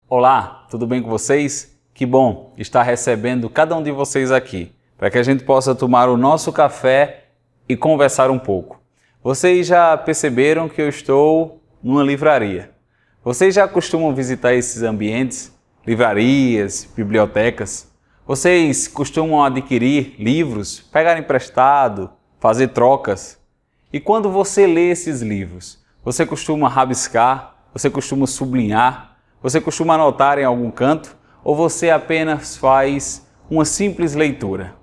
Olá, tudo bem com vocês? Que bom estar recebendo cada um de vocês aqui, para que a gente possa tomar o nosso café e conversar um pouco. Vocês já perceberam que eu estou numa livraria? Vocês já costumam visitar esses ambientes? Livrarias, bibliotecas? Vocês costumam adquirir livros, pegar emprestado, fazer trocas? E quando você lê esses livros, você costuma rabiscar? Você costuma sublinhar? Você costuma anotar em algum canto? Ou você apenas faz uma simples leitura?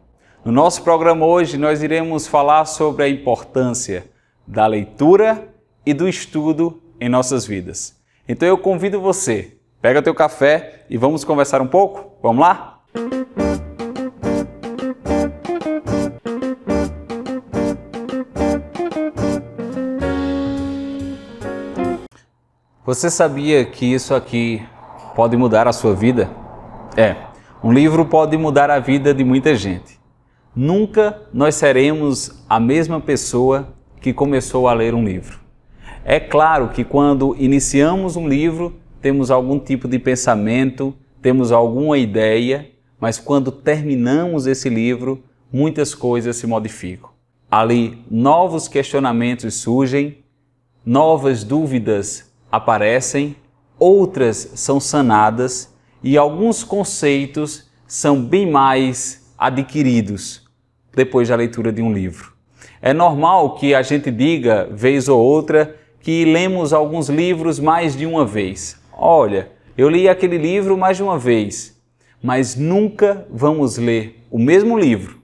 No nosso programa hoje nós iremos falar sobre a importância da leitura e do estudo em nossas vidas. Então eu convido você, pega teu café e vamos conversar um pouco? Vamos lá? Você sabia que isso aqui pode mudar a sua vida? Um livro pode mudar a vida de muita gente. Nunca nós seremos a mesma pessoa que começou a ler um livro. É claro que quando iniciamos um livro, temos algum tipo de pensamento, temos alguma ideia, mas quando terminamos esse livro, muitas coisas se modificam. Ali, novos questionamentos surgem, novas dúvidas aparecem, outras são sanadas e alguns conceitos são bem mais adquiridos depois da leitura de um livro. É normal que a gente diga, vez ou outra, que lemos alguns livros mais de uma vez. Olha, eu li aquele livro mais de uma vez, mas nunca vamos ler o mesmo livro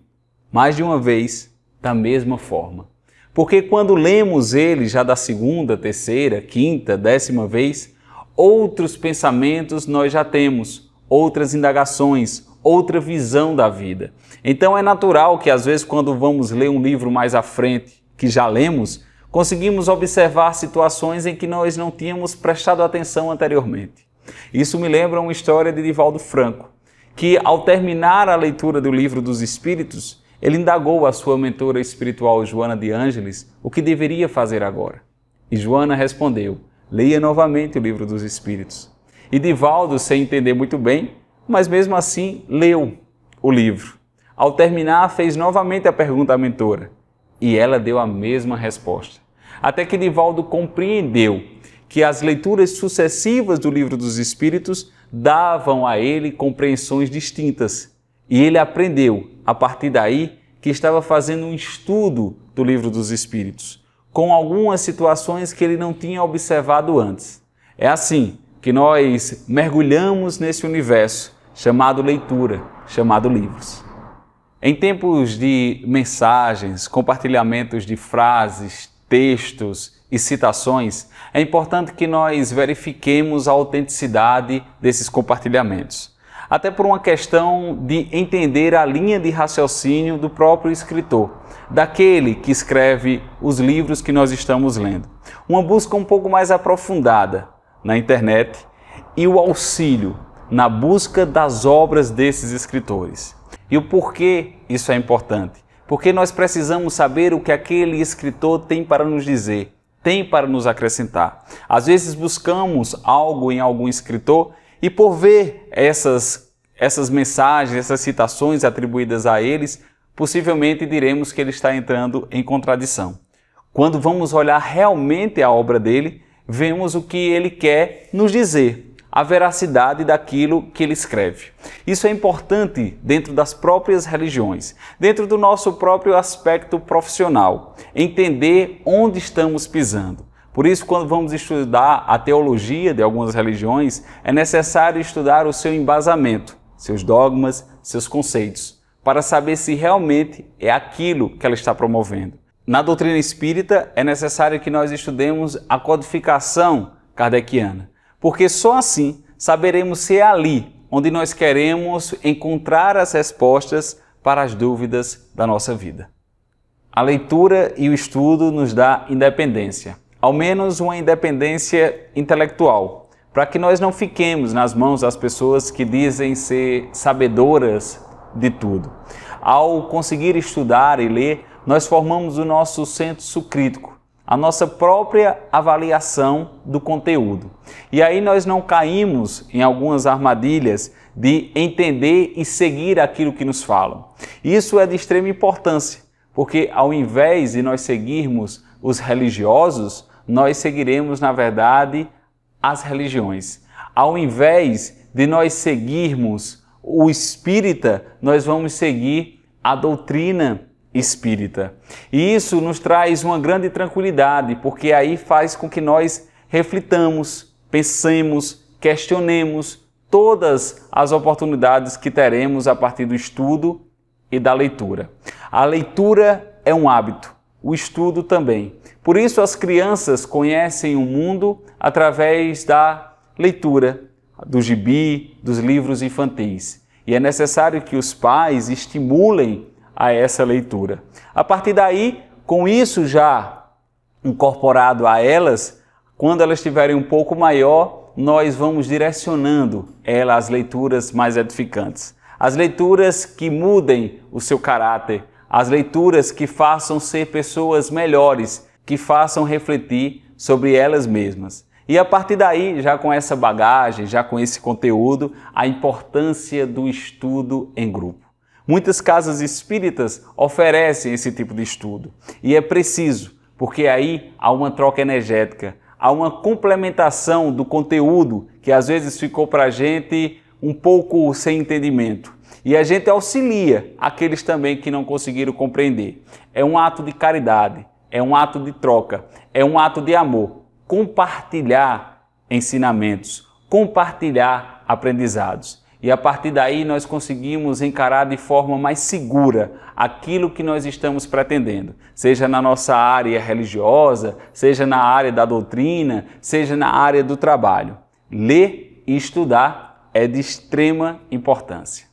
mais de uma vez da mesma forma. Porque quando lemos ele já da segunda, terceira, quinta, 10ª vez, outros pensamentos nós já temos, outras indagações, outra visão da vida. Então é natural que às vezes quando vamos ler um livro mais à frente, que já lemos, conseguimos observar situações em que nós não tínhamos prestado atenção anteriormente. Isso me lembra uma história de Divaldo Franco, que ao terminar a leitura do Livro dos Espíritos, ele indagou a sua mentora espiritual Joana de Ângeles o que deveria fazer agora. E Joana respondeu, leia novamente o Livro dos Espíritos. E Divaldo, sem entender muito bem, mas mesmo assim leu o livro. Ao terminar, fez novamente a pergunta à mentora e ela deu a mesma resposta. Até que Divaldo compreendeu que as leituras sucessivas do Livro dos Espíritos davam a ele compreensões distintas. E ele aprendeu, a partir daí, que estava fazendo um estudo do Livro dos Espíritos, com algumas situações que ele não tinha observado antes. É assim que nós mergulhamos nesse universo chamado leitura, chamado livros. Em tempos de mensagens, compartilhamentos de frases, textos e citações, é importante que nós verifiquemos a autenticidade desses compartilhamentos. Até por uma questão de entender a linha de raciocínio do próprio escritor, daquele que escreve os livros que nós estamos lendo. Uma busca um pouco mais aprofundada na internet e o auxílio na busca das obras desses escritores. E o porquê isso é importante? Porque nós precisamos saber o que aquele escritor tem para nos dizer, tem para nos acrescentar. Às vezes buscamos algo em algum escritor e por ver essas mensagens, essas citações atribuídas a eles, possivelmente diremos que ele está entrando em contradição. Quando vamos olhar realmente a obra dele, vemos o que ele quer nos dizer, a veracidade daquilo que ele escreve. Isso é importante dentro das próprias religiões, dentro do nosso próprio aspecto profissional, entender onde estamos pisando. Por isso, quando vamos estudar a teologia de algumas religiões, é necessário estudar o seu embasamento, seus dogmas, seus conceitos, para saber se realmente é aquilo que ela está promovendo. Na doutrina espírita, é necessário que nós estudemos a codificação kardeciana, porque só assim saberemos se é ali onde nós queremos encontrar as respostas para as dúvidas da nossa vida. A leitura e o estudo nos dá independência. Ao menos uma independência intelectual, para que nós não fiquemos nas mãos das pessoas que dizem ser sabedoras de tudo. Ao conseguir estudar e ler, nós formamos o nosso senso crítico, a nossa própria avaliação do conteúdo. E aí nós não caímos em algumas armadilhas de entender e seguir aquilo que nos falam. Isso é de extrema importância, porque ao invés de nós seguirmos os religiosos, nós seguiremos, na verdade, as religiões. Ao invés de nós seguirmos o espírita, nós vamos seguir a doutrina espírita. E isso nos traz uma grande tranquilidade, porque aí faz com que nós reflitamos, pensemos, questionemos todas as oportunidades que teremos a partir do estudo e da leitura. A leitura é um hábito, o estudo também. Por isso as crianças conhecem o mundo através da leitura, do gibi, dos livros infantis. E é necessário que os pais estimulem a essa leitura. A partir daí, com isso já incorporado a elas, quando elas estiverem um pouco maior, nós vamos direcionando elas às leituras mais edificantes. As leituras que mudem o seu caráter, as leituras que façam ser pessoas melhores, que façam refletir sobre elas mesmas. E a partir daí, já com essa bagagem, já com esse conteúdo, a importância do estudo em grupo. Muitas casas espíritas oferecem esse tipo de estudo e é preciso, porque aí há uma troca energética, há uma complementação do conteúdo que às vezes ficou para a gente um pouco sem entendimento. E a gente auxilia aqueles também que não conseguiram compreender. É um ato de caridade, é um ato de troca, é um ato de amor. Compartilhar ensinamentos, compartilhar aprendizados. E a partir daí nós conseguimos encarar de forma mais segura aquilo que nós estamos pretendendo, seja na nossa área religiosa, seja na área da doutrina, seja na área do trabalho. Ler e estudar é de extrema importância.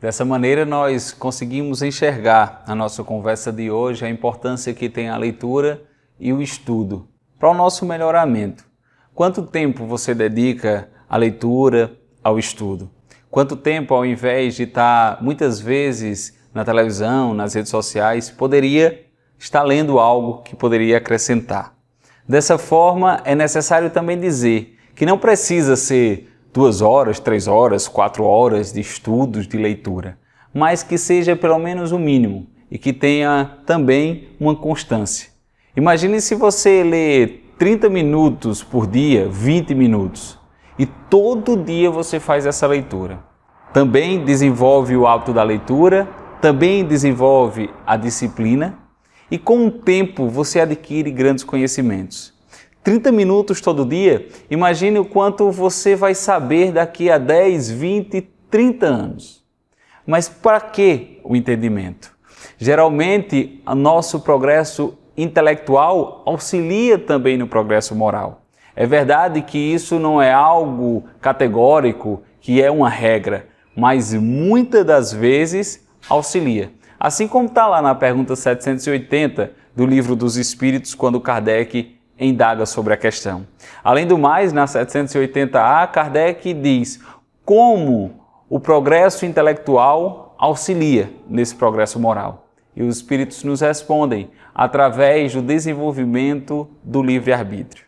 Dessa maneira nós conseguimos enxergar na nossa conversa de hoje a importância que tem a leitura e o estudo para o nosso melhoramento. Quanto tempo você dedica à leitura, ao estudo? Quanto tempo, ao invés de estar muitas vezes na televisão, nas redes sociais, poderia estar lendo algo que poderia acrescentar? Dessa forma, é necessário também dizer que não precisa ser 2 horas, 3 horas, 4 horas de estudos, de leitura, mas que seja pelo menos o mínimo e que tenha também uma constância. Imagine se você lê 30 minutos por dia, 20 minutos. E todo dia você faz essa leitura. Também desenvolve o hábito da leitura, também desenvolve a disciplina e com o tempo você adquire grandes conhecimentos. 30 minutos todo dia, imagine o quanto você vai saber daqui a 10, 20, 30 anos. Mas para que o entendimento? Geralmente, o nosso progresso intelectual auxilia também no progresso moral. É verdade que isso não é algo categórico, que é uma regra, mas muitas das vezes auxilia. Assim como está lá na pergunta 780 do Livro dos Espíritos, quando Kardec indaga sobre a questão. Além do mais, na 780A, Kardec diz como o progresso intelectual auxilia nesse progresso moral. E os Espíritos nos respondem através do desenvolvimento do livre-arbítrio.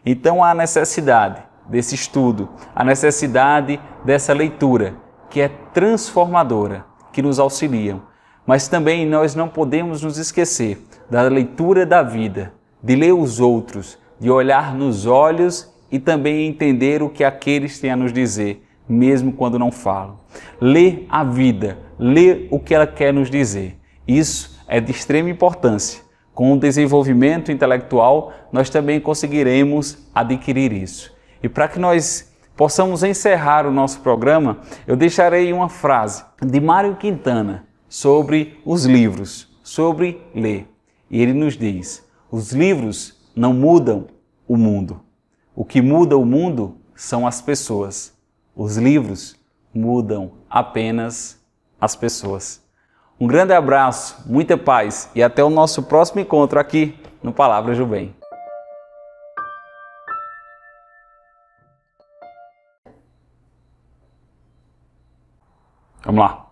Então há necessidade desse estudo, a necessidade dessa leitura, que é transformadora, que nos auxiliam. Mas também nós não podemos nos esquecer da leitura da vida, de ler os outros, de olhar nos olhos e também entender o que aqueles têm a nos dizer, mesmo quando não falam. Ler a vida, ler o que ela quer nos dizer. Isso é de extrema importância. Com o desenvolvimento intelectual, nós também conseguiremos adquirir isso. E para que nós possamos encerrar o nosso programa, eu deixarei uma frase de Mário Quintana sobre os livros, sobre ler. E ele nos diz: os livros não mudam o mundo. O que muda o mundo são as pessoas. Os livros mudam apenas as pessoas. Um grande abraço, muita paz e até o nosso próximo encontro aqui no Palavras do Bem. Vamos lá.